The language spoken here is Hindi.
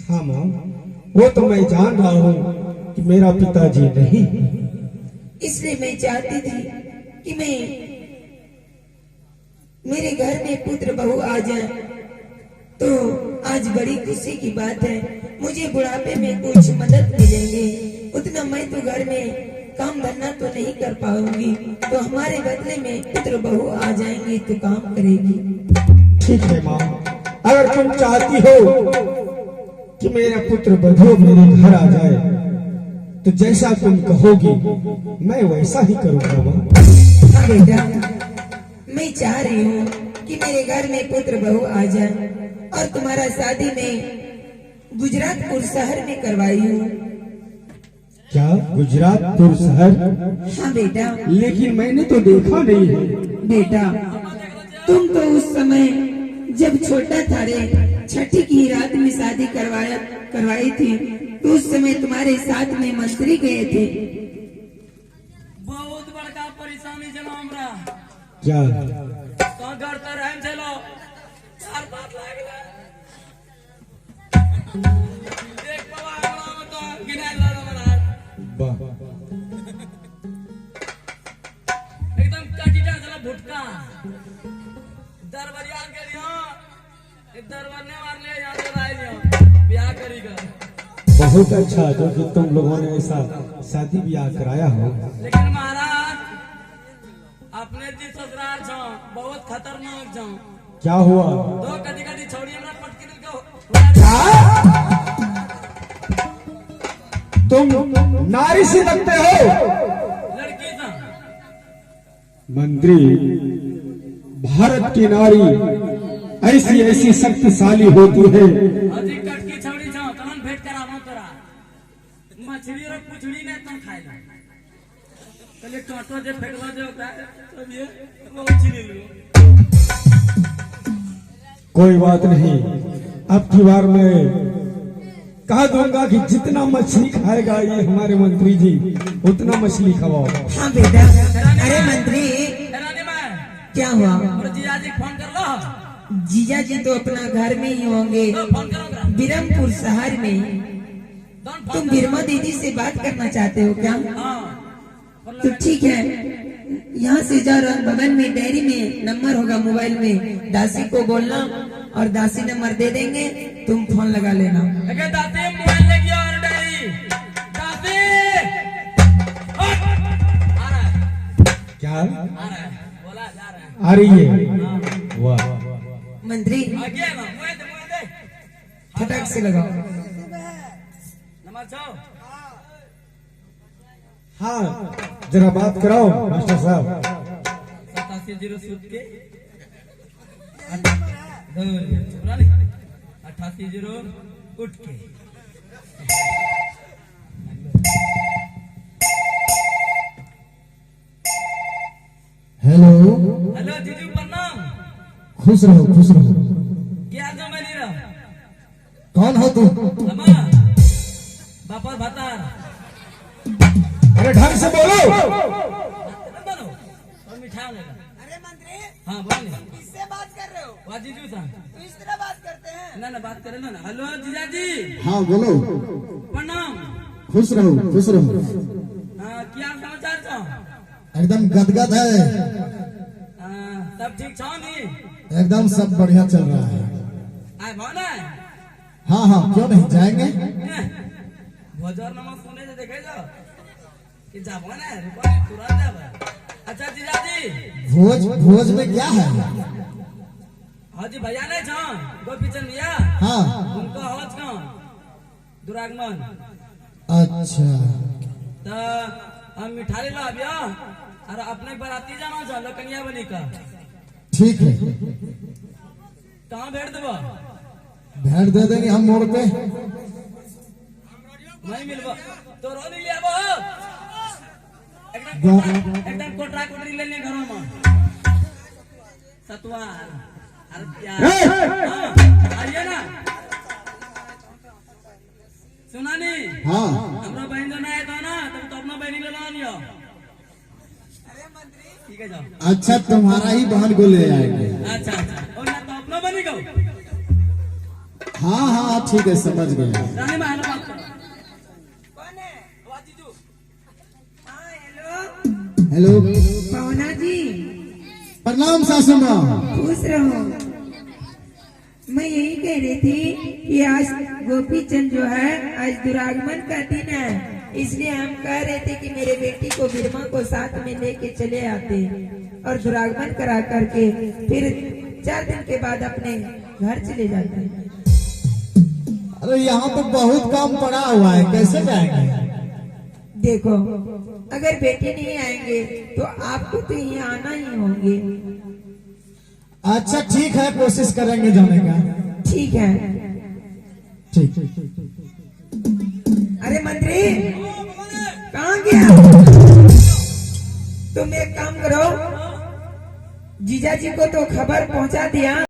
हाँ माँ, वो तो मैं जान रहा हूँ कि मेरा पिताजी नहीं, इसलिए मैं चाहती थी कि मैं मेरे घर में पुत्र बहू आ जाए, तो आज बड़ी खुशी की बात है। मुझे बुढ़ापे में कुछ मदद मिलेंगे, उतना मैं तो घर में काम धंधा तो नहीं कर पाऊंगी, तो हमारे बदले में पुत्र बहू आ जाएंगे तो काम करेगी। ठीक है माँ, अगर तुम चाहती हो कि मेरा पुत्र बधू मेरे घर आ जाए तो जैसा तुम कहोगी मैं वैसा ही करूंगा माँ। हाँ बेटा, मैं चाह रही हूँ कि मेरे घर में पुत्र बहू आ जाए और तुम्हारा शादी में गुजरातपुर शहर में करवाई हूँ। क्या गुजरातपुर शहर? हाँ बेटा। लेकिन मैंने तो देखा नहीं है। बेटा, तुम तो उस समय जब छोटा था रे, छठी की रात में शादी करवाई थी, तो उस समय तुम्हारे साथ में मंत्री गए थे। बहुत बड़का परेशानी चलो हमरा। क्या? तो घर तो रहम चलो 4-5 लाख देख बाबा हमरा में तो गिनाई ला महाराज। वाह, एकदम काटीटा चला भुटका दरबारिया के लियो, दरबार ने मार ले यहां से लाए लियो ब्याह करीगा। बहुत अच्छा जो कि तुम लोगों ने ऐसा शादी ब्याह कराया हो। लेकिन महाराज अपने जी ससुराल छो बहुत खतरनाक छो। क्या हुआ? दो कदी कदी छोड़ी हमरा पटकी दिल को। तुम नारी से लगते हो? लड़की था मंत्री, भारत की नारी ऐसी ऐसी शक्तिशाली होती है। अजी कटकी छोड़ी छो तमन भेंट करावो तोरा मछली और पुछड़ी ने तुम खाइला कले टोटो जे फेकला जे ओकरा सब ये बहुत छिली लियो। कोई बात नहीं, अब की बार मैं कह दूंगा कि जितना मछली खाएगा ये हमारे मंत्री जी उतना मछली खवाओ। हाँ बेटा। अरे मंत्री, रानी मां क्या हुआ? और जीजा जी फोन कर लो। जीजा जी तो अपना घर में ही होंगे, फोन करो बिरमपुर शहर में। तुम बिरमा दीदी से बात करना चाहते हो क्या? तो ठीक है, यहाँ से जाओ, बगल में डायरी में नंबर होगा मोबाइल में, दासी को बोलना और दासी नंबर दे देंगे, तुम फोन लगा लेना। अगर दासी मोबाइल लेगी और डायरी दासी आ रहा है। क्या आ रहा है, बोला जा रहा है। आ रही है? वाह मंत्री, आगे ना मुझे दे फटाक से लगाओ। नंबर 6। हाँ, जरा बात कराओ मास्टर साहब। 87 सूट के 88 उठ के। हेलो। हेलो जीजू प्रणाम। खुश रहो खुश रहो। क्या जो मैं नहीं रहा। कौन हो तुम? अम्मा बापर भातार। अरे ढंग से बोलो। बोलो और मिठाई लेगा। अरे मंत्री, हाँ बोलिए। किससे बात कर रहे हो? वाह जीजू साहब तो इस तरह बात करते हैं? ना बात करे ना। हेलो जीजा जी हाँ बोलो। प्रणाम। खुश रहो खुश रहो। क्या समाचार छो? एकदम गदगद है। सब ठीक छो नी? एकदम सब बढ़िया चल रहा है। आए भाव ना हाँ हाँ, क्यों नहीं, जाएंगे। भोजर नमक सुने से देखे जो कि जाबो ना रुको तुरंत जाबो। अच्छा जीजा जी भोज भोज में क्या है? हाँ जी भैया नहीं छो गोपीचंद भैया। हाँ। उनको हौज का दुरागमन। अच्छा, तो हम मिठाई ला अबिया और अपने बाराती जाना चाहो कन्या बनी का। ठीक है, कहाँ भेड़ देबो? भेंट दे देंगे हम मोड़ पे। नहीं मिलबो तो रोनी ले आबो। एकदम कोटरा कोटरी ले ले घरों में सतवार अरे प्यार। आइए ना सुना नहीं। हाँ। हमरा बहन जो नहीं था ना तुम तो अपना बहनी ले ला लियो। अरे मंत्री, ठीक है जाओ। अच्छा, तुम्हारा ही बहन को ले आएंगे। अच्छा और ना तो अपना बनी गो। हाँ हाँ ठीक है, समझ गए। रानी महल बात करो। कौन है? आवाज दीजू। हाँ हेलो हेलो, पवना जी, प्रणाम सासू माँ। खुश रहो। मैं यही कह रही थी कि आज गोपी चंद जो है आज दुरागमन का दिन है, इसलिए हम कह रहे थे कि मेरे बेटी को बिरमा को साथ में लेके चले आते और दुरागमन करा करके फिर 4 दिन के बाद अपने घर चले जाते। अरे यहाँ तो बहुत काम पड़ा हुआ है, कैसे जाएंगे? देखो अगर बेटी नहीं आएंगे तो आपको तो यहाँ आना ही होंगे। अच्छा ठीक है, कोशिश करेंगे जाने का। ठीक है। ठीक। अरे मंत्री कहाँ गया? तुम एक काम करो, जीजा जी को तो खबर पहुंचा दिया।